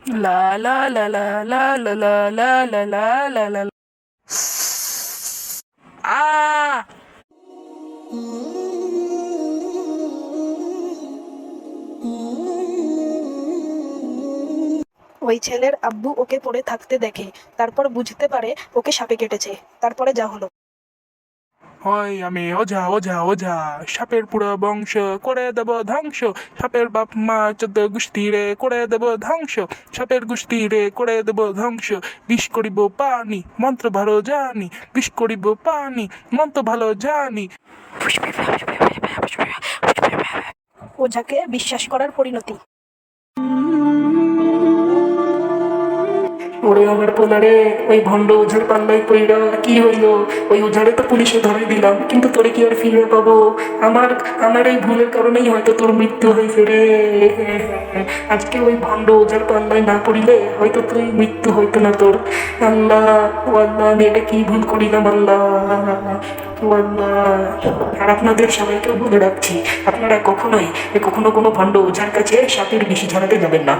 লা লা লা লা লা লা লা লা লা লা লা লা। আ ওই ছেলের আব্বু ওকে পড়ে থাকতে দেখে, তারপর বুঝতে পারে ওকে সাপে কেটেছে। তারপরে যা হলো। হয় আমি ওঝা ওঝা ওঝা, সাপের পুরো বংশ করে দেব ধ্বংস, সাপের বাপ মা 14 গোষ্ঠী রে করে দেব ধ্বংস, সাপের গোষ্ঠী রে করে দেব ধ্বংস, বিষ করিব পানি মন্ত্র ভালো জানি, বিষ করিব পানি মন্ত্র ভালো জানি। ওঝাকে বিশ্বাস করার পরিণতি। ওরে আমার পোলারে, ওই ভণ্ড ওঝার পাল্লায় পইড়া কি হইলো? ওই ওঝারে তো পুলিশে ধরাই দিলাম, কিন্তু তোরে কি আর ফিরে পাবো? আমার আমার এই ভুলের কারণেই হয়তো তোর মৃত্যু হয়েছে রে। আজকে ওই ভণ্ড ওঝার পাল্লায় না পড়িলে হয়তো তুই মৃত্যু হইতো না তোর। আল্লাহ, ও আল্লাহ, আমি এটা কি ভুল করিলাম আল্লাহ, ও আল্লাহ। আর আপনাদের সবাইকে বলে রাখছি, আপনারা কখনো কোনো ভণ্ড ওঝার কাছে সাপের বিষ ঝাড়াতে যাবেন না।